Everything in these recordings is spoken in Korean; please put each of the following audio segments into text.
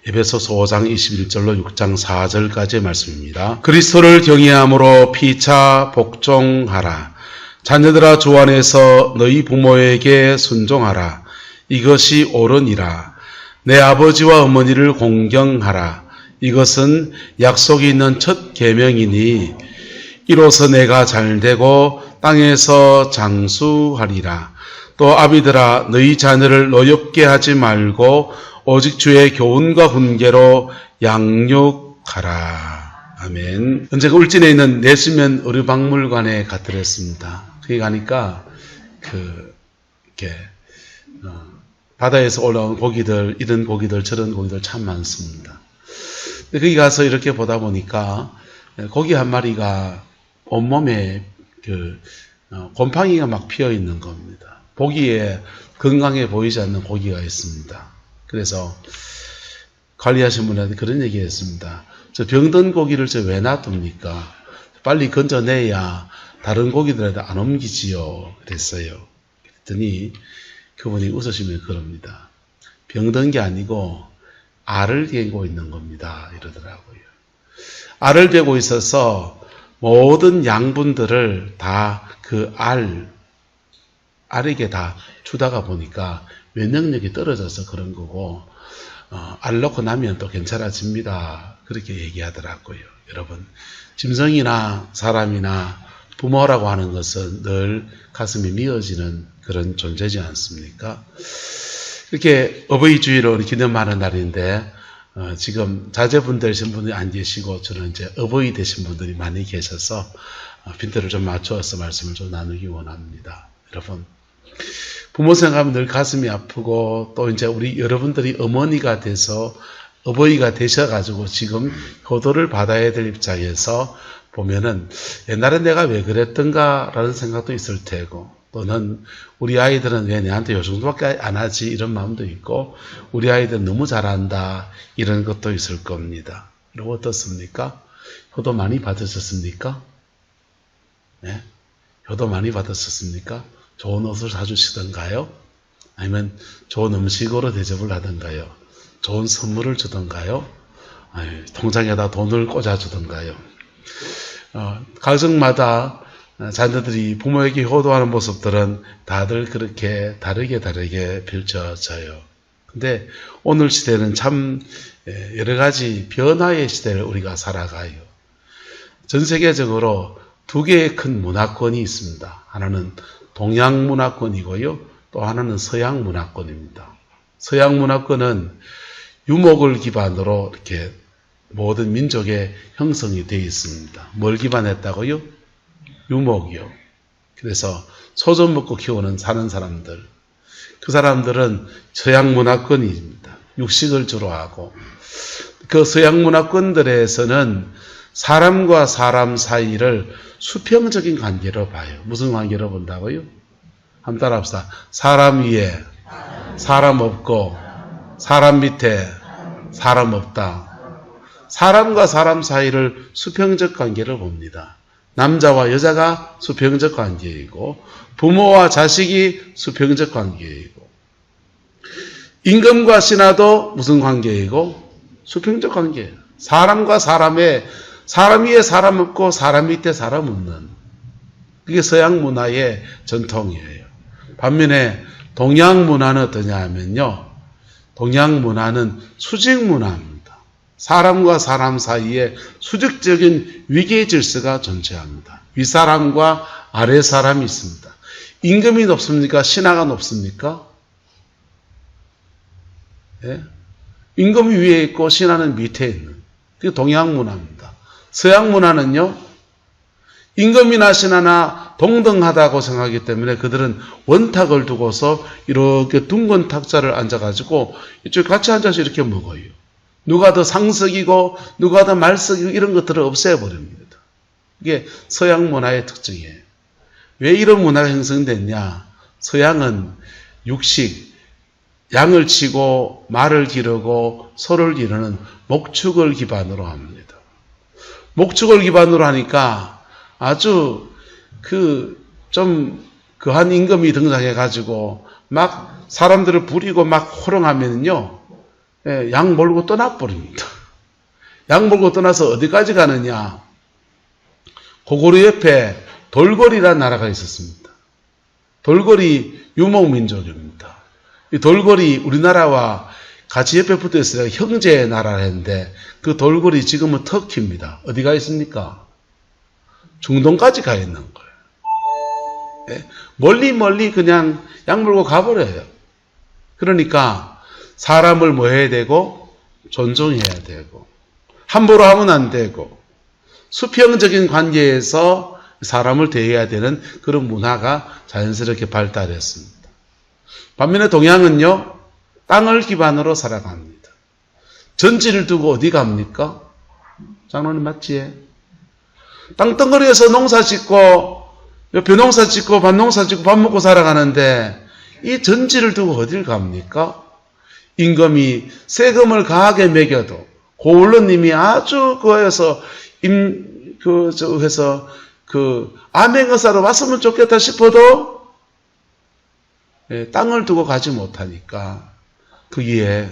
에베소서 5장 21절로 6장 4절까지의 말씀입니다. 그리스도를 경외함으로 피차 복종하라. 자녀들아 주 안에서 너희 부모에게 순종하라. 이것이 옳으니라. 내 아버지와 어머니를 공경하라. 이것은 약속이 있는 첫 계명이니 이로써 내가 잘되고 땅에서 장수하리라. 또 아비들아 너희 자녀를 노엽게 하지 말고 오직 주의 교훈과 훈계로 양육하라. 아멘. 언제가 울진에 있는 내수면 의료박물관에 갔더랬습니다. 거기 가니까 바다에서 올라온 고기들, 이런 고기들, 저런 고기들 참 많습니다. 근데 거기 가서 이렇게 보다 보니까 고기 한 마리가 온몸에 곰팡이가 막 피어 있는 겁니다. 보기에 건강해 보이지 않는 고기가 있습니다. 그래서 관리하신 분한테 그런 얘기 했습니다. 저 병든 고기를 저 왜 놔둡니까? 빨리 건져내야 다른 고기들한테 안 옮기지요. 그랬어요. 그랬더니 그분이 웃으시면 그럽니다. 병든 게 아니고 알을 대고 있는 겁니다. 이러더라고요. 알을 대고 있어서 모든 양분들을 다 그 알에게 다 주다가 보니까 면역력이 떨어져서 그런 거고, 알 넣고 나면 또 괜찮아집니다. 그렇게 얘기하더라고요. 여러분, 짐승이나 사람이나 부모라고 하는 것은 늘 가슴이 미어지는 그런 존재지 않습니까? 이렇게 어버이 주일을 기념하는 날인데, 지금 자제분 되신 분이 안 계시고, 저는 이제 어버이 되신 분들이 많이 계셔서, 빈대를 좀 맞추어서 말씀을 좀 나누기 원합니다. 여러분, 부모 생각하면 늘 가슴이 아프고, 또 이제 우리 여러분들이 어머니가 돼서, 어버이가 되셔가지고 지금 효도를 받아야 될 입장에서 보면은 옛날에 내가 왜 그랬던가라는 생각도 있을 테고, 또는 우리 아이들은 왜 내한테 요 정도밖에 안 하지 이런 마음도 있고, 우리 아이들은 너무 잘한다 이런 것도 있을 겁니다. 여러분 어떻습니까? 효도 많이 받으셨습니까? 네? 효도 많이 받으셨습니까? 좋은 옷을 사주시던가요? 아니면 좋은 음식으로 대접을 하던가요? 좋은 선물을 주던가요? 통장에다 돈을 꽂아주던가요? 가정마다 자녀들이 부모에게 효도하는 모습들은 다들 그렇게 다르게 펼쳐져요. 근데 오늘 시대는 참 여러 가지 변화의 시대를 우리가 살아가요. 전 세계적으로 두 개의 큰 문화권이 있습니다. 하나는 동양 문화권이고요. 또 하나는 서양 문화권입니다. 서양 문화권은 유목을 기반으로 이렇게 모든 민족의 형성이 되어 있습니다. 뭘 기반했다고요? 유목이요. 그래서 소 좀 먹고 사는 사람들. 그 사람들은 서양 문화권입니다. 육식을 주로 하고. 그 서양 문화권들에서는 사람과 사람 사이를 수평적인 관계로 봐요. 무슨 관계로 본다고요? 한번 따라합시다. 사람 위에 사람 없고, 사람 밑에 사람 없다. 사람과 사람 사이를 수평적 관계로 봅니다. 남자와 여자가 수평적 관계이고, 부모와 자식이 수평적 관계이고, 임금과 신하도 무슨 관계이고? 수평적 관계예요. 사람과 사람 위에 사람 없고 사람 밑에 사람 없는, 그게 서양 문화의 전통이에요. 반면에 동양 문화는 어떠냐 하면요, 동양 문화는 수직 문화입니다. 사람과 사람 사이에 수직적인 위계 질서가 존재합니다. 윗사람과 아랫사람이 있습니다. 임금이 높습니까? 신하가 높습니까? 예? 임금이 위에 있고 신하는 밑에 있는, 그게 동양 문화입니다. 서양 문화는요, 임금이나 신하나 동등하다고 생각하기 때문에 그들은 원탁을 두고서 이렇게 둥근 탁자를 앉아가지고 이쪽에 같이 앉아서 이렇게 먹어요. 누가 더 상석이고 누가 더 말석이고 이런 것들을 없애버립니다. 이게 서양 문화의 특징이에요. 왜 이런 문화가 형성됐냐? 서양은 육식, 양을 치고 말을 기르고 소를 기르는 목축을 기반으로 합니다. 목축을 기반으로 하니까 아주 한 임금이 등장해가지고 막 사람들을 부리고 막 호령하면요, 양 몰고 떠나버립니다. 양 몰고 떠나서 어디까지 가느냐? 고구려 옆에 돌고리라는 나라가 있었습니다. 돌고리 유목민족입니다. 이 돌고리 우리나라와 같이 옆에 붙어 있어요. 형제 나라를 했는데 그 돌고리 지금은 터키입니다. 어디가 있습니까? 중동까지 가 있는 거예요. 멀리 그냥 양 물고 가버려요. 그러니까 사람을 뭐 해야 되고 존중해야 되고 함부로 하면 안 되고 수평적인 관계에서 사람을 대해야 되는 그런 문화가 자연스럽게 발달했습니다. 반면에 동양은요, 땅을 기반으로 살아갑니다. 전지를 두고 어디 갑니까? 장로님 맞지? 땅덩어리에서 농사 짓고, 벼농사 짓고, 밭농사 짓고, 밥 먹고 살아가는데, 이 전지를 두고 어딜 갑니까? 임금이 세금을 가하게 매겨도, 고울러님이 아주 그에서 암행의사로 왔으면 좋겠다 싶어도, 땅을 두고 가지 못하니까, 거기에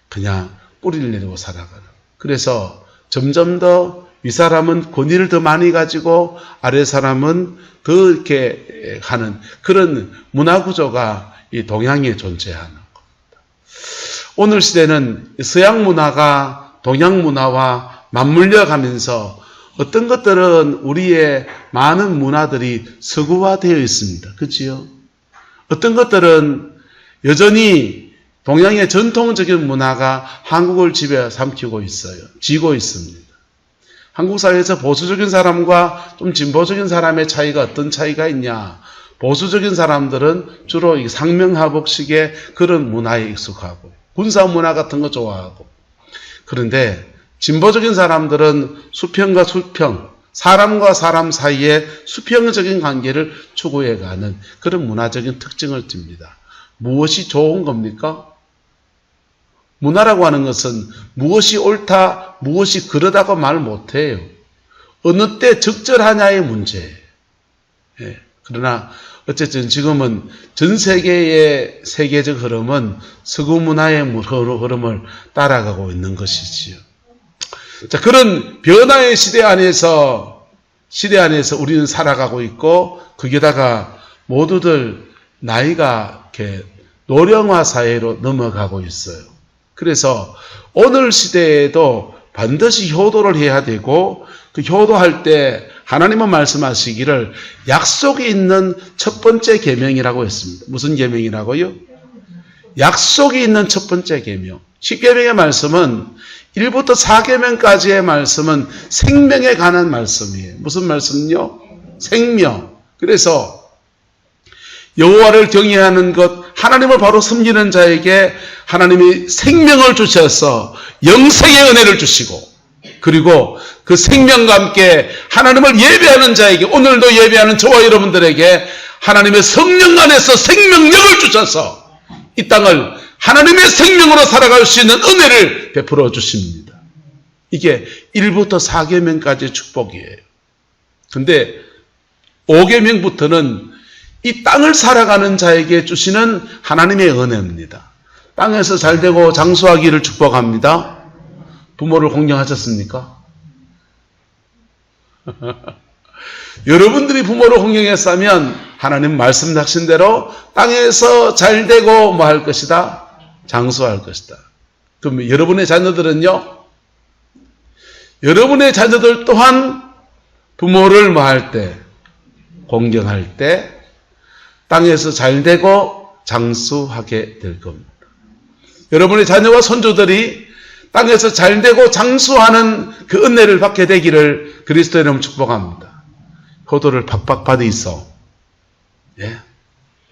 그냥 뿌리를 내리고 살아가는. 그래서 점점 더 윗사람은 권위를 더 많이 가지고 아래 사람은 더 이렇게 하는 그런 문화 구조가 이 동양에 존재하는 겁니다. 오늘 시대는 서양 문화가 동양 문화와 맞물려 가면서 어떤 것들은 우리의 많은 문화들이 서구화되어 있습니다. 그렇지요? 어떤 것들은 여전히 동양의 전통적인 문화가 한국을 지배 삼키고 있어요. 지고 있습니다. 한국 사회에서 보수적인 사람과 좀 진보적인 사람의 차이가 어떤 차이가 있냐? 보수적인 사람들은 주로 상명하복식의 그런 문화에 익숙하고 군사 문화 같은 거 좋아하고, 그런데 진보적인 사람들은 수평과 수평, 사람과 사람 사이에 수평적인 관계를 추구해가는 그런 문화적인 특징을 띱니다. 무엇이 좋은 겁니까? 문화라고 하는 것은 무엇이 옳다, 무엇이 그러다고 말 못해요. 어느 때 적절하냐의 문제예요. 그러나 어쨌든 지금은 전 세계의 세계적 흐름은 서구 문화의 흐름을 따라가고 있는 것이지요. 자, 그런 변화의 시대 안에서 우리는 살아가고 있고, 거기다가 모두들 나이가 이렇게 노령화 사회로 넘어가고 있어요. 그래서 오늘 시대에도 반드시 효도를 해야 되고, 그 효도할 때 하나님은 말씀하시기를 약속이 있는 첫 번째 계명이라고 했습니다. 무슨 계명이라고요? 약속이 있는 첫 번째 계명. 10계명의 말씀은 1부터 4계명까지의 말씀은 생명에 관한 말씀이에요. 무슨 말씀요? 생명. 그래서 여호와를 경외하는 것, 하나님을 바로 섬기는 자에게 하나님이 생명을 주셔서 영생의 은혜를 주시고, 그리고 그 생명과 함께 하나님을 예배하는 자에게, 오늘도 예배하는 저와 여러분들에게 하나님의 성령 안에서 생명력을 주셔서 이 땅을 하나님의 생명으로 살아갈 수 있는 은혜를 베풀어 주십니다. 이게 1부터 4계명까지의 축복이에요. 근데 5계명부터는 이 땅을 살아가는 자에게 주시는 하나님의 은혜입니다. 땅에서 잘되고 장수하기를 축복합니다. 부모를 공경하셨습니까? 여러분들이 부모를 공경했다면 하나님 말씀하신 대로 땅에서 잘되고 뭐 할 것이다? 장수할 것이다. 그럼 여러분의 자녀들은요? 여러분의 자녀들 또한 부모를 뭐 할 때? 공경할 때 땅에서 잘되고 장수하게 될 겁니다. 여러분의 자녀와 손주들이 땅에서 잘되고 장수하는 그 은혜를 받게 되기를 그리스도의 이름으로 축복합니다. 효도를 팍팍 받으이소.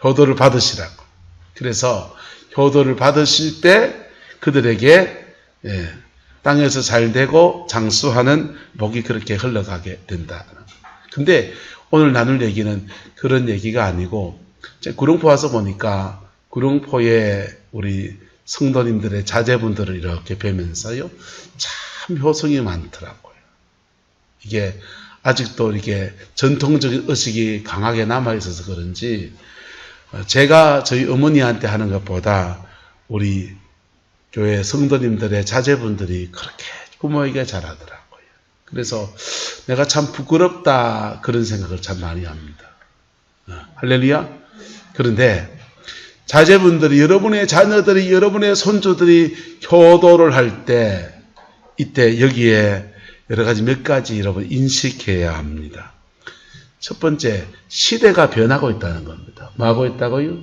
효도를 받으시라고. 그래서 효도를 받으실 때 그들에게 땅에서 잘되고 장수하는 복이 그렇게 흘러가게 된다. 근데 오늘 나눌 얘기는 그런 얘기가 아니고, 구룡포 와서 보니까 구룡포에 우리 성도님들의 자제분들을 이렇게 뵈면서요, 참 효성이 많더라고요. 이게 아직도 이게 전통적인 의식이 강하게 남아있어서 그런지, 제가 저희 어머니한테 하는 것보다 우리 교회 성도님들의 자제분들이 그렇게 부모에게 잘하더라고요. 그래서 내가 참 부끄럽다 그런 생각을 참 많이 합니다. 할렐루야. 그런데 자제분들이, 여러분의 자녀들이, 여러분의 손주들이 효도를 할 때 이때 여기에 여러 가지 몇 가지 여러분 인식해야 합니다. 첫 번째, 시대가 변하고 있다는 겁니다. 뭐하고 있다고요?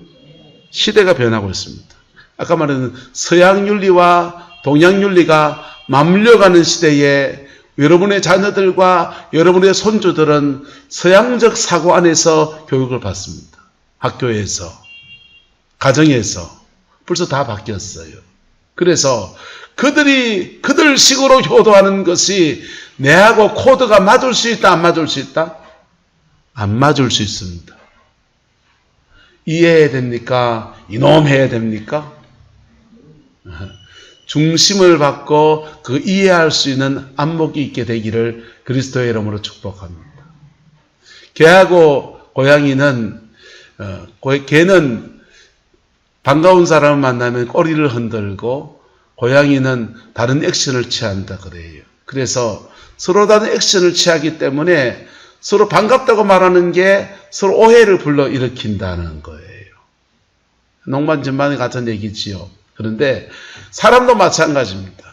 시대가 변하고 있습니다. 아까 말한 서양 윤리와 동양 윤리가 맞물려가는 시대에 여러분의 자녀들과 여러분의 손주들은 서양적 사고 안에서 교육을 받습니다. 학교에서, 가정에서 벌써 다 바뀌었어요. 그래서 그들 식으로 효도하는 것이 내하고 코드가 맞을 수 있다, 안 맞을 수 있다? 안 맞을 수 있습니다. 이해해야 됩니까? 이놈해야 됩니까? 중심을 받고 그 이해할 수 있는 안목이 있게 되기를 그리스도의 이름으로 축복합니다. 개하고 고양이는 개는 반가운 사람을 만나면 꼬리를 흔들고 고양이는 다른 액션을 취한다 그래요. 그래서 서로 다른 액션을 취하기 때문에 서로 반갑다고 말하는 게 서로 오해를 불러일으킨다는 거예요. 농반전반에 같은 얘기지요. 그런데 사람도 마찬가지입니다.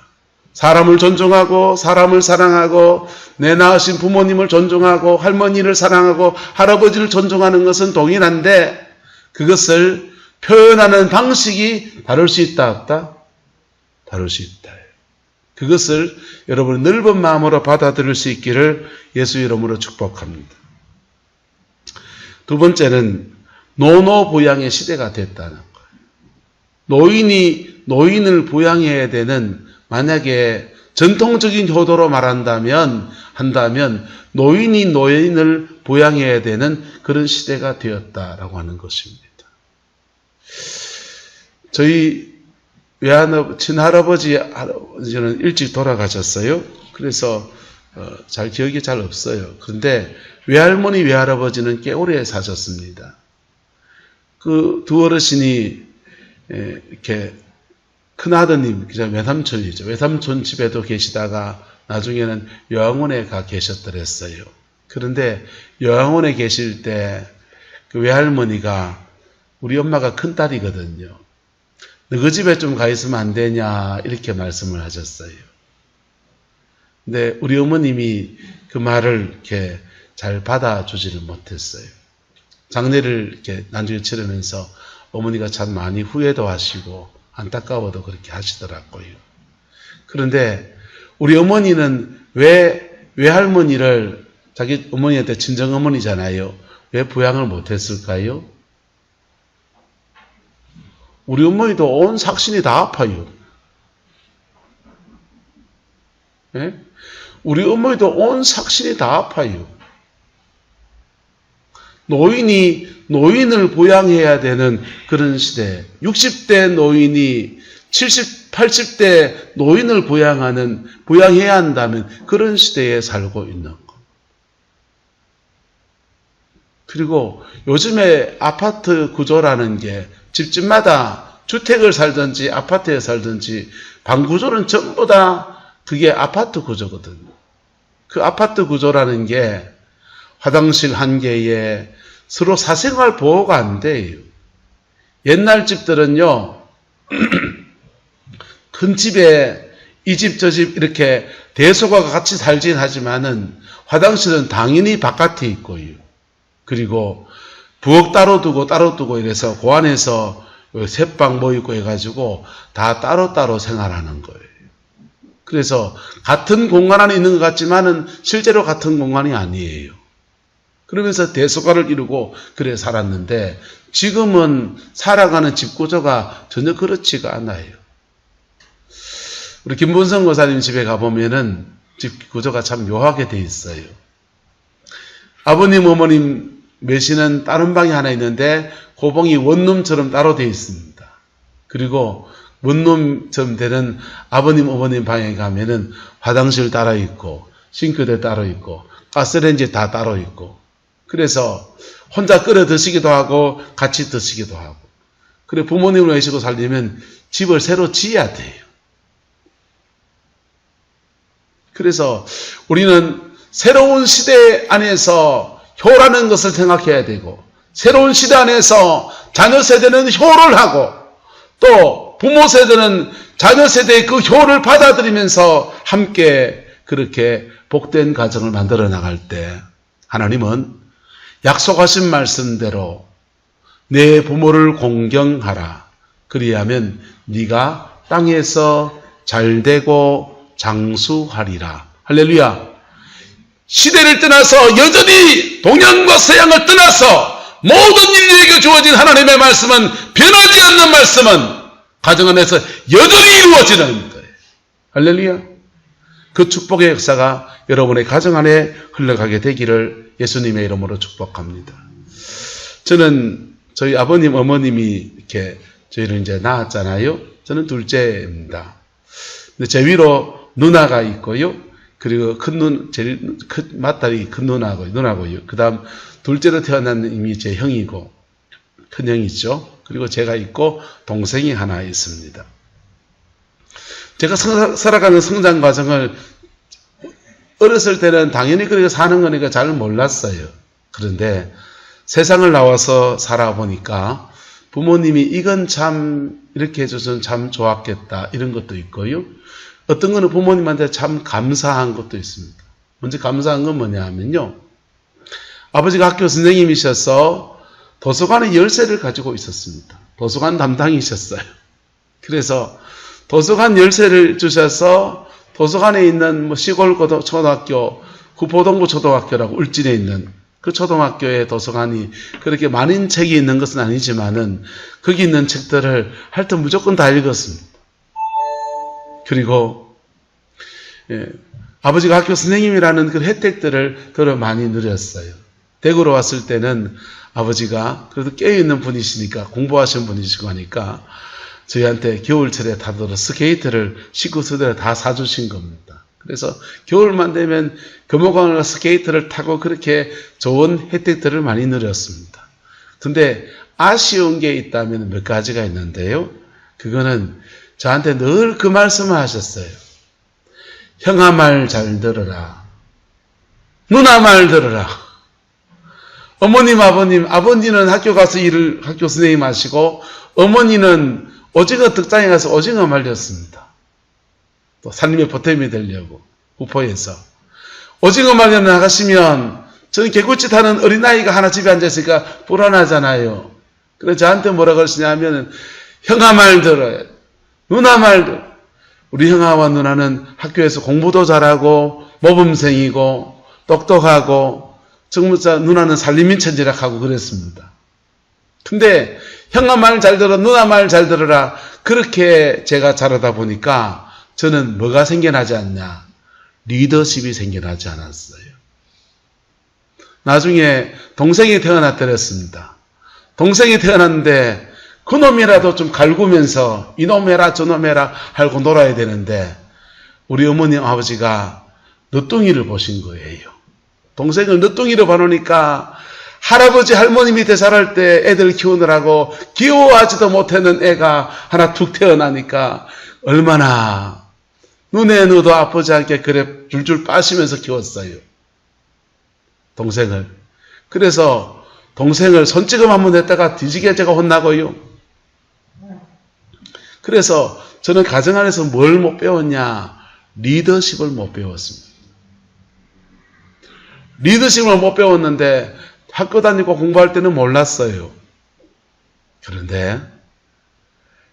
사람을 존중하고 사람을 사랑하고 내 낳으신 부모님을 존중하고 할머니를 사랑하고 할아버지를 존중하는 것은 동일한데 그것을 표현하는 방식이 다를 수 있다 없다? 다를 수 있다. 그것을 여러분 넓은 마음으로 받아들일 수 있기를 예수 이름으로 축복합니다. 두 번째는 노노부양의 시대가 됐다는 거예요. 노인이 노인을 부양해야 되는, 만약에 전통적인 효도로 말한다면 노인이 노인을 부양해야 되는 그런 시대가 되었다라고 하는 것입니다. 저희 친할아버지는 일찍 돌아가셨어요. 그래서 잘 기억이 잘 없어요. 그런데 외할머니, 외할아버지는 꽤 오래 사셨습니다. 그 두 어르신이 이렇게 큰아드님, 외삼촌이죠. 외삼촌 집에도 계시다가 나중에는 요양원에 가 계셨더랬어요. 그런데 요양원에 계실 때 그 외할머니가 우리 엄마가 큰딸이거든요. 너희 집에 좀 가 있으면 안 되냐 이렇게 말씀을 하셨어요. 근데 우리 어머님이 그 말을 이렇게 잘 받아주지를 못했어요. 장례를 이렇게 나중에 치르면서 어머니가 참 많이 후회도 하시고 안타까워도 그렇게 하시더라고요. 그런데 우리 어머니는 왜 외할머니를, 자기 어머니한테 친정어머니잖아요, 왜 부양을 못했을까요? 우리 어머니도 온 삭신이 다 아파요. 네? 우리 어머니도 온 삭신이 다 아파요. 노인을 부양해야 되는 그런 시대, 60대 노인이 70, 80대 노인을 부양해야 한다면 그런 시대에 살고 있는 것. 그리고 요즘에 아파트 구조라는 게 집집마다 주택을 살든지 아파트에 살든지 방 구조는 전부 다 그게 아파트 구조거든요. 그 아파트 구조라는 게 화장실 한 개에 서로 사생활 보호가 안 돼요. 옛날 집들은요, 큰 집에 이 집 저 집 이렇게 대소가 같이 살진 하지만은 화장실은 당연히 바깥에 있고요. 그리고 부엌 따로 두고 이래서 그 안에서 셋방 모이고 해가지고 다 따로따로 생활하는 거예요. 그래서 같은 공간 안에 있는 것 같지만은 실제로 같은 공간이 아니에요. 그러면서 대소가를 이루고 그래 살았는데 지금은 살아가는 집 구조가 전혀 그렇지가 않아요. 우리 김본성 고사님 집에 가보면은 집 구조가 참 묘하게 돼 있어요. 아버님, 어머님 매시는 다른 방이 하나 있는데 그 방이 원룸처럼 따로 돼 있습니다. 그리고 원룸처럼 되는 아버님, 어머님 방에 가면은 화장실 따로 있고 싱크대 따로 있고 가스레인지 다 따로 있고, 그래서 혼자 끓여 드시기도 하고 같이 드시기도 하고. 그래 부모님을 외시고 살려면 집을 새로 지어야 돼요. 그래서 우리는 새로운 시대 안에서 효라는 것을 생각해야 되고, 새로운 시대 안에서 자녀 세대는 효를 하고, 또 부모 세대는 자녀 세대의 그 효를 받아들이면서 함께 그렇게 복된 가정을 만들어 나갈 때, 하나님은 약속하신 말씀대로 내 부모를 공경하라. 그리하면 네가 땅에서 잘되고 장수하리라. 할렐루야. 시대를 떠나서 여전히 동양과 서양을 떠나서 모든 인류에게 주어진 하나님의 말씀은, 변하지 않는 말씀은 가정 안에서 여전히 이루어지는 거예요. 할렐루야. 그 축복의 역사가 여러분의 가정 안에 흘러가게 되기를 예수님의 이름으로 축복합니다. 저는 저희 아버님, 어머님이 이렇게 저희를 이제 낳았잖아요. 저는 둘째입니다. 근데 제 위로 누나가 있고요. 그리고 제일 큰 맏딸이 큰 누나고요. 그 다음 둘째로 태어난 이미 제 형이고, 큰 형이죠. 그리고 제가 있고, 동생이 하나 있습니다. 제가 살아가는 성장 과정을 어렸을 때는 당연히 그렇게 사는 거니까 잘 몰랐어요. 그런데 세상을 나와서 살아보니까 부모님이 이건 참 이렇게 해줘서 참 좋았겠다, 이런 것도 있고요. 어떤 거는 부모님한테 참 감사한 것도 있습니다. 먼저 감사한 건 뭐냐 하면요, 아버지가 학교 선생님이셔서 도서관의 열쇠를 가지고 있었습니다. 도서관 담당이셨어요. 그래서 도서관 열쇠를 주셔서 도서관에 있는 시골 초등학교, 구포동구 초등학교라고 울진에 있는 그 초등학교의 도서관이 그렇게 많은 책이 있는 것은 아니지만은 거기 있는 책들을 하여튼 무조건 다 읽었습니다. 그리고 아버지가 학교 선생님이라는 그 혜택들을 더 많이 누렸어요. 대구로 왔을 때는 아버지가 그래도 깨어있는 분이시니까, 공부하신 분이시고 하니까 저희한테 겨울철에 타도록 스케이트를 식구 세대를 다 사주신 겁니다. 그래서 겨울만 되면 금호강을 가서 스케이트를 타고 그렇게 좋은 혜택들을 많이 누렸습니다. 근데 아쉬운 게 있다면 몇 가지가 있는데요. 그거는 저한테 늘 그 말씀을 하셨어요. 형아 말 잘 들어라. 누나 말 들어라. 어머님, 아버님은 학교 가서 학교 선생님 하시고, 어머니는 오징어 덕장에 가서 오징어 말렸습니다. 또 살림의 보탬이 되려고, 후포에서. 오징어 말려 나가시면, 저는 개구치 타는 어린아이가 하나 집에 앉아있으니까 불안하잖아요. 그래서 저한테 뭐라 그러시냐면, 형아 말 들어요. 누나 말 들어. 우리 형아와 누나는 학교에서 공부도 잘하고, 모범생이고, 똑똑하고, 정말 누나는 살림인 천지락하고 그랬습니다. 근데 형아 말 잘 들어, 누나 말 잘 들어라. 그렇게 제가 자라다 보니까 저는 뭐가 생겨나지 않냐? 리더십이 생겨나지 않았어요. 나중에 동생이 태어났더랬습니다. 동생이 태어났는데 그놈이라도 좀 갈구면서 이놈 해라 저놈 해라 하고 놀아야 되는데 우리 어머님 아버지가 늦둥이를 보신 거예요. 동생을 늦둥이로 봐놓으니까 할아버지 할머니 밑에 자랄 때 애들 키우느라고 귀여워하지도 못하는 애가 하나 툭 태어나니까 얼마나 눈에 넣어도 아프지 않게 그래 줄줄 빠시면서 키웠어요. 동생을. 그래서 동생을 손찌검 한번 했다가 뒤지게 제가 혼나고요. 그래서 저는 가정 안에서 뭘 못 배웠냐? 리더십을 못 배웠습니다. 리더십을 못 배웠는데 학교 다니고 공부할 때는 몰랐어요. 그런데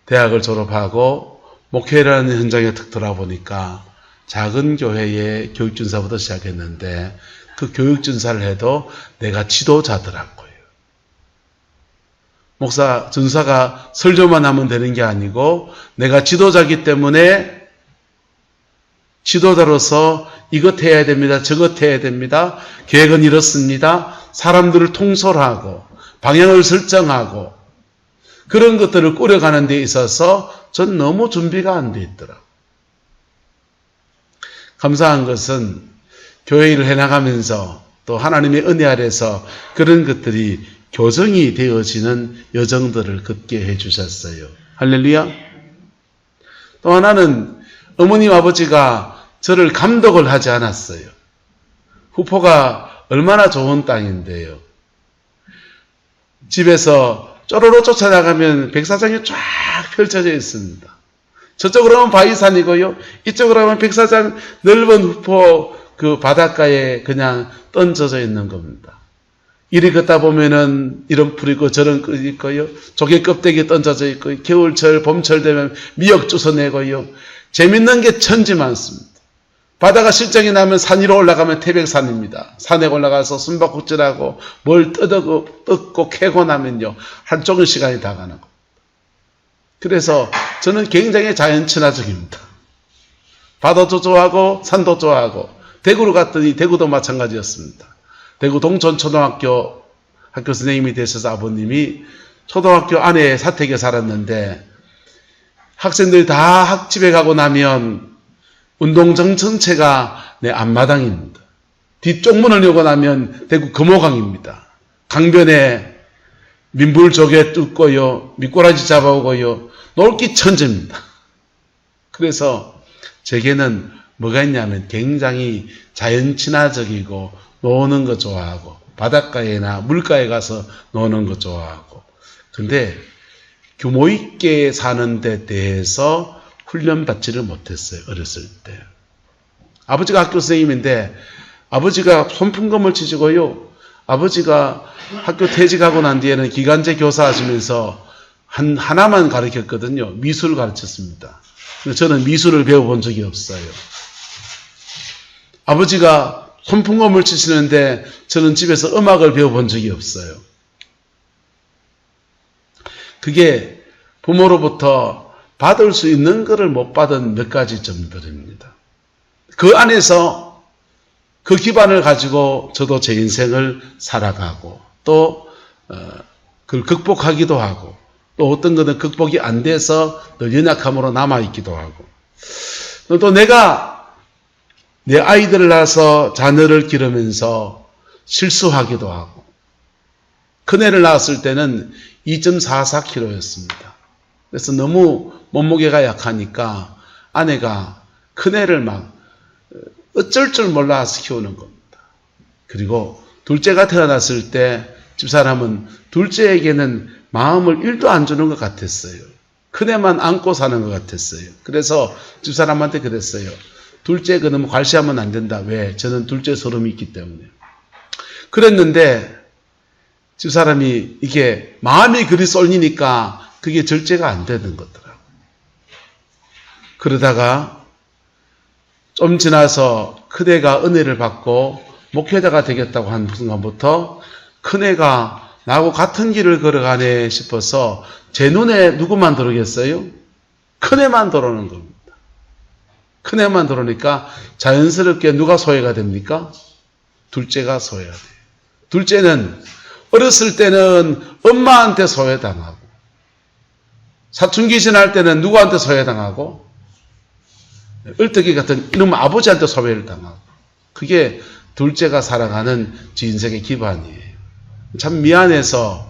대학을 졸업하고 목회라는 현장에 탁 돌아보니까 작은 교회의 교육준사부터 시작했는데 그 교육준사를 해도 내가 지도자더라고요. 목사, 전사가 설교만 하면 되는 게 아니고 내가 지도자이기 때문에 지도자로서 이것 해야 됩니다. 저것 해야 됩니다. 계획은 이렇습니다. 사람들을 통솔하고 방향을 설정하고 그런 것들을 꾸려가는 데 있어서 전 너무 준비가 안 돼 있더라고요. 감사한 것은 교회 일을 해나가면서 또 하나님의 은혜 아래서 그런 것들이 교정이 되어지는 여정들을 걷게 해주셨어요. 할렐루야. 또 하나는 어머님 아버지가 저를 감독을 하지 않았어요. 후포가 얼마나 좋은 땅인데요. 집에서 쪼로로 쫓아나가면 백사장이 쫙 펼쳐져 있습니다. 저쪽으로 하면 바위산이고요. 이쪽으로 하면 백사장 넓은 후포 그 바닷가에 그냥 던져져 있는 겁니다. 이리 걷다 보면은 이런 풀 있고 저런 꿀 있고요. 조개 껍데기 던져져 있고 겨울철 봄철 되면 미역 주워내고요. 재밌는 게 천지 많습니다. 바다가 실정이 나면 산 위로 올라가면 태백산입니다. 산에 올라가서 숨바꼭질하고 뭘 뜯고 캐고 나면요. 한쪽은 시간이 다 가는 겁니다. 그래서 저는 굉장히 자연 친화적입니다. 바다도 좋아하고 산도 좋아하고 대구로 갔더니 대구도 마찬가지였습니다. 대구 동천초등학교 학교 선생님이 되셔서 아버님이 초등학교 안에 사택에 살았는데 학생들이 다 학집에 가고 나면 운동장 전체가 내 앞마당입니다. 뒤쪽 문을 열고 나면 대구 금호강입니다. 강변에 민불 조개 뜯고요. 미꾸라지 잡아오고요. 놀기 천재입니다. 그래서 제게는 뭐가 있냐면 굉장히 자연 친화적이고 노는 거 좋아하고 바닷가에나 물가에 가서 노는 거 좋아하고 근데 규모 있게 사는 데 대해서 훈련받지를 못했어요. 어렸을 때. 아버지가 학교 선생님인데 아버지가 손풍검을 치시고요. 아버지가 학교 퇴직하고 난 뒤에는 기간제 교사 하시면서 하나만 가르쳤거든요. 미술을 가르쳤습니다. 저는 미술을 배워본 적이 없어요. 아버지가 손풍검을 치시는데 저는 집에서 음악을 배워본 적이 없어요. 그게 부모로부터 받을 수 있는 것을 못 받은 몇 가지 점들입니다. 그 안에서 그 기반을 가지고 저도 제 인생을 살아가고 또 그걸 극복하기도 하고 또 어떤 것은 극복이 안 돼서 늘 연약함으로 남아있기도 하고 또 내가 내 아이들을 낳아서 자녀를 기르면서 실수하기도 하고 큰애를 낳았을 때는 2.44kg였습니다. 그래서 너무 몸무게가 약하니까 아내가 큰애를 막 어쩔 줄 몰라서 키우는 겁니다. 그리고 둘째가 태어났을 때 집사람은 둘째에게는 마음을 1도 안 주는 것 같았어요. 큰애만 안고 사는 것 같았어요. 그래서 집사람한테 그랬어요. 둘째 그놈 괄시하면 안 된다. 왜? 저는 둘째 소름이 있기 때문에. 그랬는데 집사람이 이게 마음이 그리 쏠리니까 그게 절제가 안 되는 거더라고요. 그러다가 좀 지나서 큰애가 은혜를 받고 목회자가 되겠다고 한 순간부터 큰애가 나하고 같은 길을 걸어가네 싶어서 제 눈에 누구만 들어오겠어요? 큰애만 들어오는 겁니다. 큰애만 들어오니까 자연스럽게 누가 소외가 됩니까? 둘째가 소외가 돼요. 둘째는 어렸을 때는 엄마한테 소외당하고 사춘기 지날 때는 누구한테 소외당하고 얼뜨기 같은 이놈 아버지한테 소외를 당하고 그게 둘째가 살아가는 제 인생의 기반이에요. 참 미안해서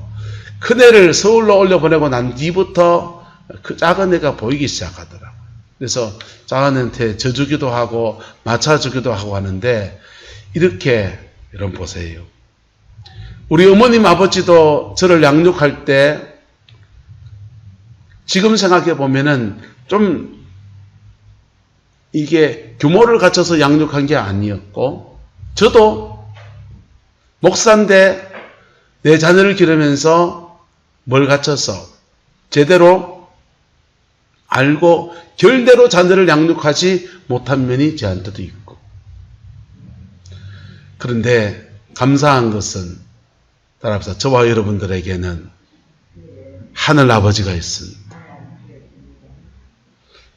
큰애를 서울로 올려보내고 난 뒤부터 그 작은 애가 보이기 시작하더라고요. 그래서 작은 애한테 져주기도 하고 맞춰주기도 하고 하는데 이렇게 여러분 보세요. 우리 어머님 아버지도 저를 양육할 때 지금 생각해 보면은 좀 이게 규모를 갖춰서 양육한 게 아니었고 저도 목사인데 내 자녀를 기르면서 뭘 갖춰서 제대로 알고 결대로 자녀를 양육하지 못한 면이 저한테도 있고 그런데 감사한 것은 따라서 저와 여러분들에게는 하늘 아버지가 있습니다.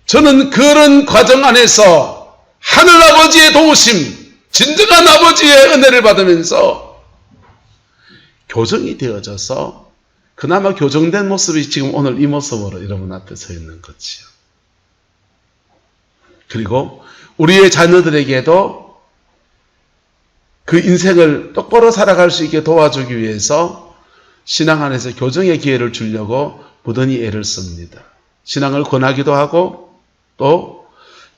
저는 그런 과정 안에서 하늘 아버지의 도우심, 진정한 아버지의 은혜를 받으면서 교정이 되어져서 그나마 교정된 모습이 지금 오늘 이 모습으로 여러분 앞에 서 있는 거지요. 그리고 우리의 자녀들에게도 그 인생을 똑바로 살아갈 수 있게 도와주기 위해서 신앙 안에서 교정의 기회를 주려고 부단히 애를 씁니다. 신앙을 권하기도 하고 또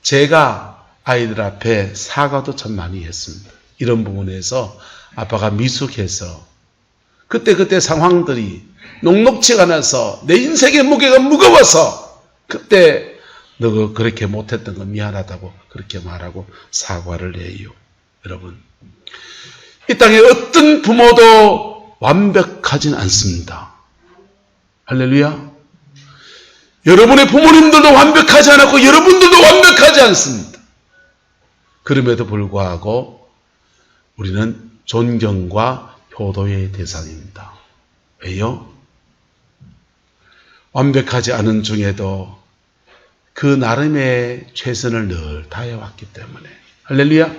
제가 아이들 앞에 사과도 참 많이 했습니다. 이런 부분에서 아빠가 미숙해서 그때 상황들이 녹록치가 않아서 내 인생의 무게가 무거워서 그때 너가 그렇게 못했던 거 미안하다고 그렇게 말하고 사과를 해요. 여러분, 이 땅에 어떤 부모도 완벽하진 않습니다. 할렐루야. 여러분의 부모님들도 완벽하지 않았고 여러분들도 완벽하지 않습니다. 그럼에도 불구하고 우리는 존경과 효도의 대상입니다. 왜요? 완벽하지 않은 중에도 그 나름의 최선을 늘 다해왔기 때문에. 할렐루야.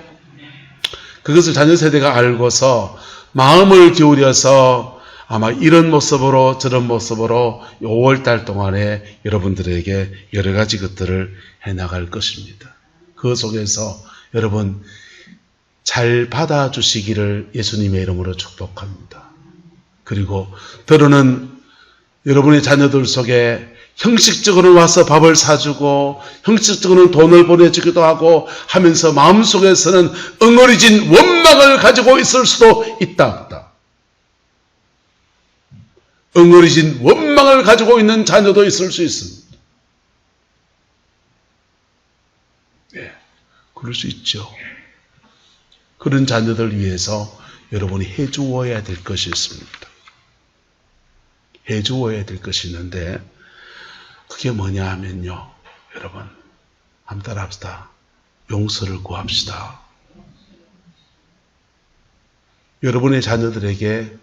그것을 자녀 세대가 알고서 마음을 기울여서 아마 이런 모습으로 저런 모습으로 5월달 동안에 여러분들에게 여러 가지 것들을 해나갈 것입니다. 그 속에서 여러분 잘 받아주시기를 예수님의 이름으로 축복합니다. 그리고 때로는 여러분의 자녀들 속에 형식적으로 와서 밥을 사주고 형식적으로는 돈을 보내주기도 하고 하면서 마음속에서는 엉어리진 원망을 가지고 있을 수도 있다. 엉어리진 원망을 가지고 있는 자녀도 있을 수 있습니다. 네, 그럴 수 있죠. 그런 자녀들 위해서 여러분이 해주어야 될 것이 있습니다. 해주어야 될 것이 있는데 그게 뭐냐 하면요. 여러분 한번 따라합시다. 용서를 구합시다. 여러분의 자녀들에게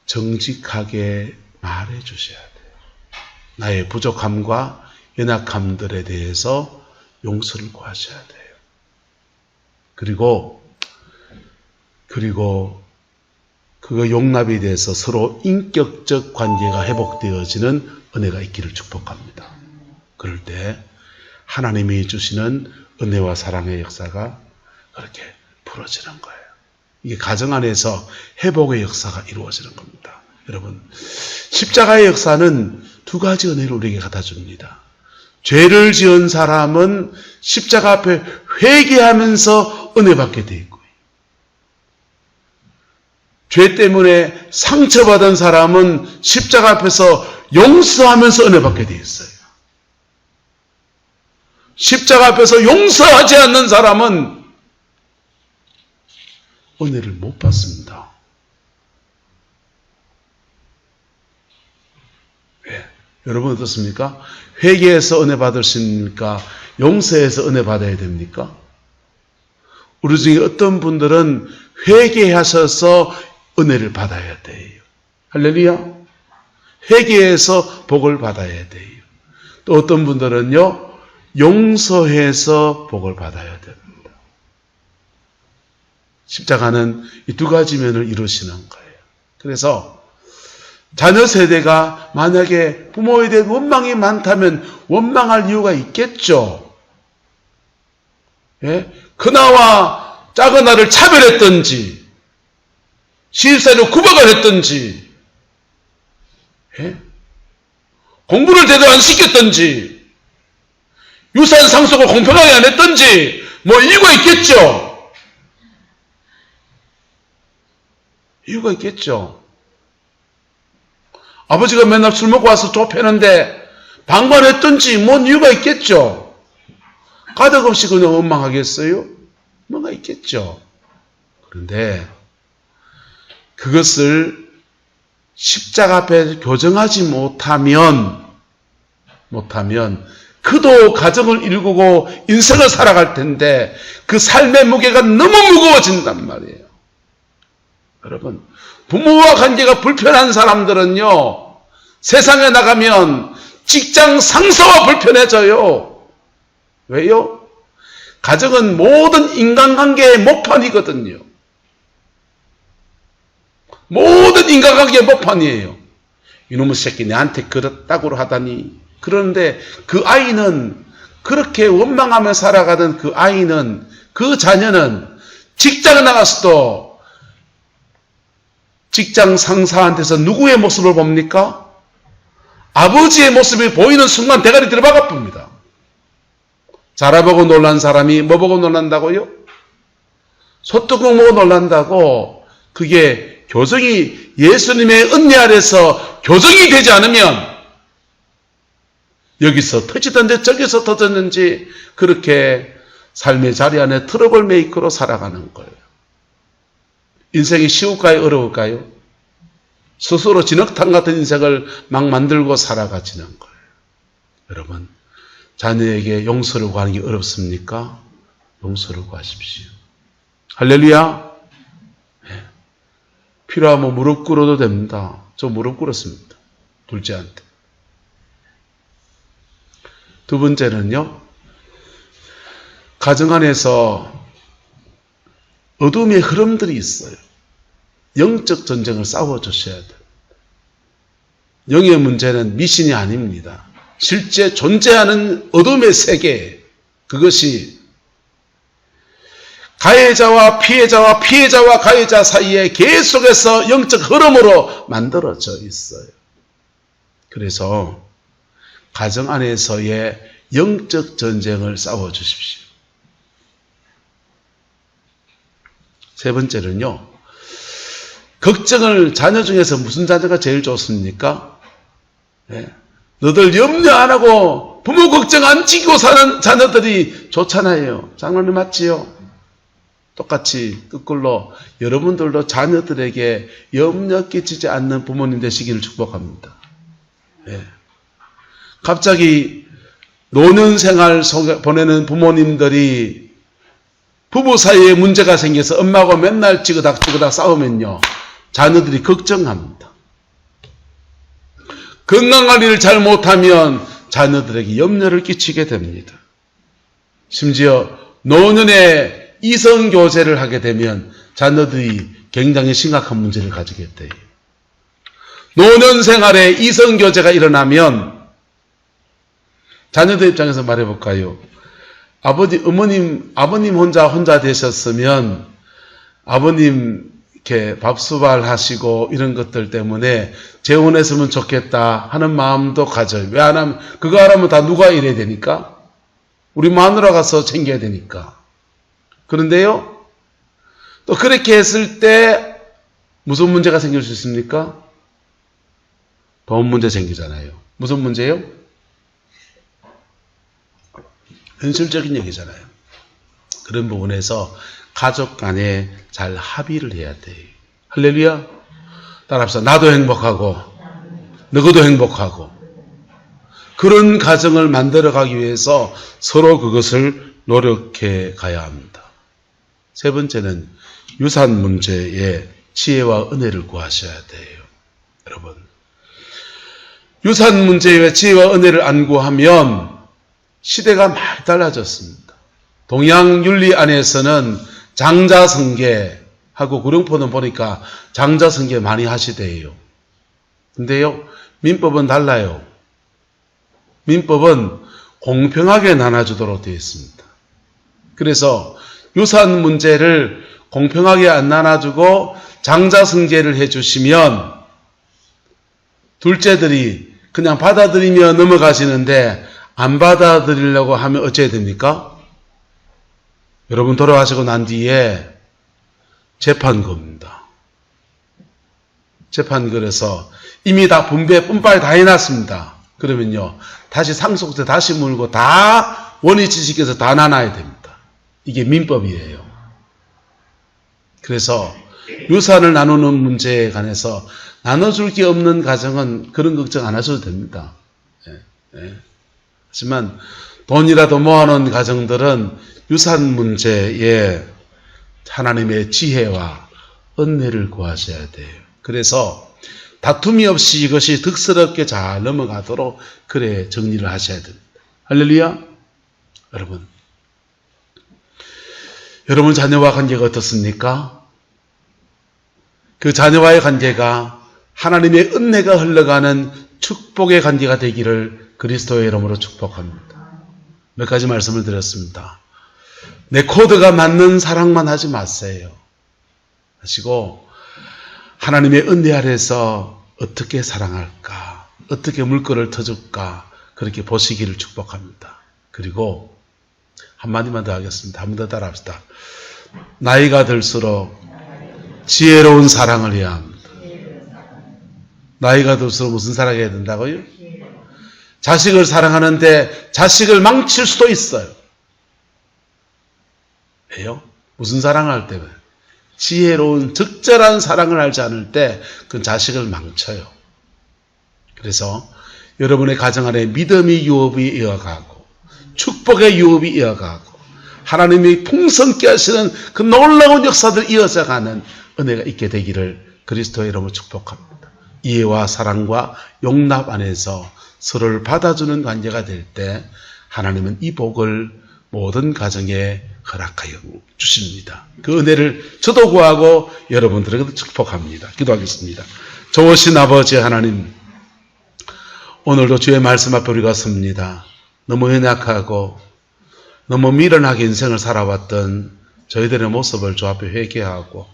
정직하게 말해 주셔야 돼요. 나의 부족함과 연약함들에 대해서 용서를 구하셔야 돼요. 그리고 그거 용납에 대해서 서로 인격적 관계가 회복되어지는 은혜가 있기를 축복합니다. 그럴 때 하나님이 주시는 은혜와 사랑의 역사가 그렇게 풀어지는 거예요. 이게 가정 안에서 회복의 역사가 이루어지는 겁니다. 여러분, 십자가의 역사는 두 가지 은혜를 우리에게 갖다 줍니다. 죄를 지은 사람은 십자가 앞에 회개하면서 은혜받게 되어 있고요. 죄 때문에 상처받은 사람은 십자가 앞에서 용서하면서 은혜받게 되어 있어요. 십자가 앞에서 용서하지 않는 사람은 은혜를 못 받습니다. 네. 여러분 어떻습니까? 회개해서 은혜 받을 수 있습니까? 용서해서 은혜 받아야 됩니까? 우리 중에 어떤 분들은 회개하셔서 은혜를 받아야 돼요. 할렐루야. 회개해서 복을 받아야 돼요. 또 어떤 분들은요, 용서해서 복을 받아야 됩니다. 십자가는 이 두 가지 면을 이루시는 거예요. 그래서 자녀 세대가 만약에 부모에 대한 원망이 많다면 원망할 이유가 있겠죠. 예? 큰아와 작은아를 차별했든지 시집살이로 구박을 했든지 예? 공부를 제대로 안 시켰든지 유산 상속을 공평하게 안 했든지 뭐 이유가 있겠죠. 이유가 있겠죠. 아버지가 맨날 술 먹고 와서 좁혀는데 방관했든지 뭔 이유가 있겠죠. 가득없이 그냥 원망하겠어요? 뭔가 있겠죠. 그런데 그것을 십자가 앞에 교정하지 못하면 그도 가정을 일구고 인생을 살아갈 텐데 그 삶의 무게가 너무 무거워진단 말이에요. 여러분, 부모와 관계가 불편한 사람들은요, 세상에 나가면 직장 상사와 불편해져요. 왜요? 가정은 모든 인간관계의 목판이거든요. 모든 인간관계의 목판이에요. 이놈의 새끼 내한테 그렇다고 하다니. 그런데 그 아이는 그렇게 원망하며 살아가던 그 아이는, 그 자녀는 직장에 나갔어도 직장 상사한테서 누구의 모습을 봅니까? 아버지의 모습이 보이는 순간 대가리 들어박아 봅니다. 자라보고 놀란 사람이 뭐 보고 놀란다고요? 소뚜껑 보고 놀란다고. 그게 교정이, 예수님의 은혜 아래서 교정이 되지 않으면 여기서 터지던데 저기서 터졌는지 그렇게 삶의 자리 안에 트러블 메이커로 살아가는 거예요. 인생이 쉬울까요? 어려울까요? 스스로 진흙탕 같은 인생을 막 만들고 살아가지는 거예요. 여러분, 자녀에게 용서를 구하는 게 어렵습니까? 용서를 구하십시오. 할렐루야. 네. 필요하면 무릎 꿇어도 됩니다. 저 무릎 꿇었습니다. 둘째한테. 두 번째는요, 가정 안에서 어둠의 흐름들이 있어요. 영적 전쟁을 싸워주셔야 돼요. 영의 문제는 미신이 아닙니다. 실제 존재하는 어둠의 세계, 그것이 가해자와 피해자와 피해자와 가해자 사이에 계속해서 영적 흐름으로 만들어져 있어요. 그래서 가정 안에서의 영적 전쟁을 싸워주십시오. 세 번째는요, 걱정을, 자녀 중에서 무슨 자녀가 제일 좋습니까? 네. 너들 염려 안 하고 부모 걱정 안 지고 사는 자녀들이 좋잖아요. 장로님 맞지요? 똑같이 거꾸로 여러분들도 자녀들에게 염려 끼치지 않는 부모님 되시기를 축복합니다. 네. 갑자기 노년생활 속에 보내는 부모님들이 부부 사이에 문제가 생겨서 엄마하고 맨날 찌그닥 싸우면요, 자녀들이 걱정합니다. 건강관리를 잘 못하면 자녀들에게 염려를 끼치게 됩니다. 심지어 노년에 이성교제를 하게 되면 자녀들이 굉장히 심각한 문제를 가지게 돼요. 노년생활에 이성교제가 일어나면 자녀들 입장에서 말해볼까요? 아버님 혼자 되셨으면 아버님 이렇게 밥수발 하시고 이런 것들 때문에 재혼했으면 좋겠다 하는 마음도 가져요. 왜 안 하면, 그거 안 하면 다 누가 일해야 되니까? 우리 마누라 가서 챙겨야 되니까. 그런데요, 또 그렇게 했을 때 무슨 문제가 생길 수 있습니까? 돈 문제 생기잖아요. 무슨 문제요? 현실적인 얘기잖아요. 그런 부분에서 가족 간에 잘 합의를 해야 돼요. 할렐루야. 따라합시다. 나도 행복하고 너도 행복하고, 그런 가정을 만들어가기 위해서 서로 그것을 노력해 가야 합니다. 세 번째는 유산 문제에 지혜와 은혜를 구하셔야 돼요. 여러분, 유산 문제에 지혜와 은혜를 안 구하면 시대가 많이 달라졌습니다. 동양 윤리 안에서는 장자성계하고 구룡포는 보니까 장자성계 많이 하시대요. 근데요, 민법은 달라요. 민법은 공평하게 나눠주도록 되어 있습니다. 그래서 유산 문제를 공평하게 안 나눠주고 장자성계를 해주시면 둘째들이 그냥 받아들이며 넘어가시는데, 안 받아들이려고 하면 어찌해야 됩니까? 여러분 돌아가시고 난 뒤에 재판 겁니다. 재판 걸어서 이미 다 분배 뿜빠이 다 해놨습니다. 그러면요, 다시 상속세 다시 물고 다 원위치식해서 다 나눠야 됩니다. 이게 민법이에요. 그래서 유산을 나누는 문제에 관해서 나눠줄 게 없는 가정은 그런 걱정 안 하셔도 됩니다. 하지만 돈이라도 모아놓은 가정들은 유산 문제에 하나님의 지혜와 은혜를 구하셔야 돼요. 그래서 다툼이 없이 이것이 득스럽게 잘 넘어가도록 그래 정리를 하셔야 됩니다. 할렐루야. 여러분 자녀와 관계가 어떻습니까? 그 자녀와의 관계가 하나님의 은혜가 흘러가는 축복의 관계가 되기를 그리스도의 이름으로 축복합니다. 몇 가지 말씀을 드렸습니다. 내 코드가 맞는 사랑만 하지 마세요. 하시고 하나님의 은혜 아래서 어떻게 사랑할까, 어떻게 물꼬를 터줄까, 그렇게 보시기를 축복합니다. 그리고 한마디만 더 하겠습니다. 한 번 더 따라합시다. 나이가 들수록 지혜로운 사랑을 해야 합니다. 나이가 들수록 무슨 사랑을 해야 된다고요? 자식을 사랑하는데 자식을 망칠 수도 있어요. 왜요? 무슨 사랑을 할 때? 지혜로운 적절한 사랑을 하지 않을 때 그 자식을 망쳐요. 그래서 여러분의 가정 안에 믿음의 유업이 이어가고 축복의 유업이 이어가고 하나님이 풍성케 하시는 그 놀라운 역사들 이어져가는 은혜가 있게 되기를 그리스도의 이름으로 축복합니다. 이해와 사랑과 용납 안에서 서로를 받아주는 관계가 될 때 하나님은 이 복을 모든 가정에 허락하여 주십니다. 그 은혜를 저도 구하고 여러분들에게도 축복합니다. 기도하겠습니다. 좋으신 아버지 하나님, 오늘도 주의 말씀 앞에 우리가 섭니다. 너무 연약하고 너무 미련하게 인생을 살아왔던 저희들의 모습을 주 앞에 회개하고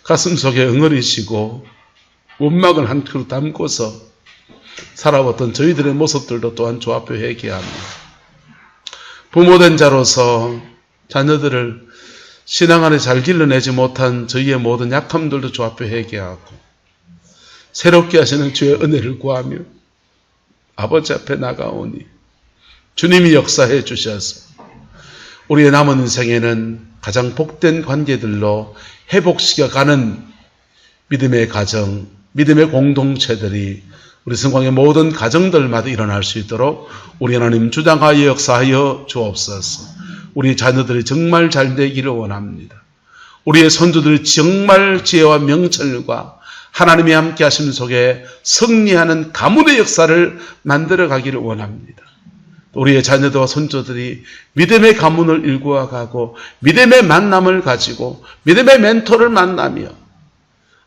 가슴속에 응어리시고 원망을 한 그릇 담고서 살아왔던 저희들의 모습들도 또한 주 앞에 회개합니다. 부모된 자로서 자녀들을 신앙 안에 잘 길러내지 못한 저희의 모든 약함들도 주 앞에 회개하고 새롭게 하시는 주의 은혜를 구하며 아버지 앞에 나가오니 주님이 역사해 주셔서 우리의 남은 인생에는 가장 복된 관계들로 회복시켜가는 믿음의 가정, 믿음의 공동체들이 우리 성광의 모든 가정들마다 일어날 수 있도록 우리 하나님 주장하여 역사하여 주옵소서. 우리 자녀들이 정말 잘 되기를 원합니다. 우리의 선조들이 정말 지혜와 명철과 하나님이 함께 하심 속에 승리하는 가문의 역사를 만들어 가기를 원합니다. 우리의 자녀들과 손주들이 믿음의 가문을 일구어가고 믿음의 만남을 가지고 믿음의 멘토를 만나며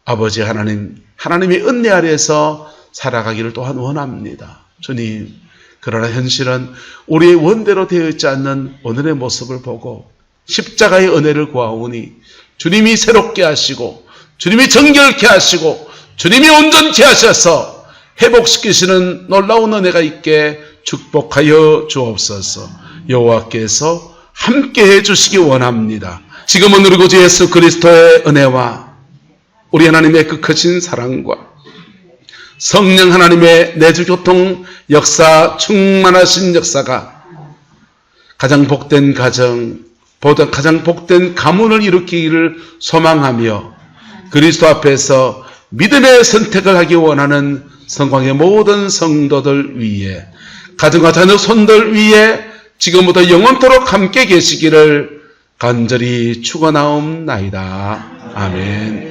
아버지 하나님, 하나님의 은혜 아래에서 살아가기를 또한 원합니다. 주님, 그러나 현실은 우리의 원대로 되어 있지 않는 오늘의 모습을 보고 십자가의 은혜를 구하오니 주님이 새롭게 하시고 주님이 정결케 하시고 주님이 온전케 하셔서 회복시키시는 놀라운 은혜가 있게 축복하여 주옵소서. 여호와께서 함께해 주시기 원합니다. 지금은 우리 구주 예수 그리스도의 은혜와 우리 하나님의 그 크신 사랑과 성령 하나님의 내주교통 역사, 충만하신 역사가 가장 복된 가정, 보다 가장 복된 가문을 일으키기를 소망하며 그리스도 앞에서 믿음의 선택을 하기 원하는 성광의 모든 성도들 위에 가정과 자녀 손들 위에 지금부터 영원토록 함께 계시기를 간절히 축원하옵나이다. 아멘.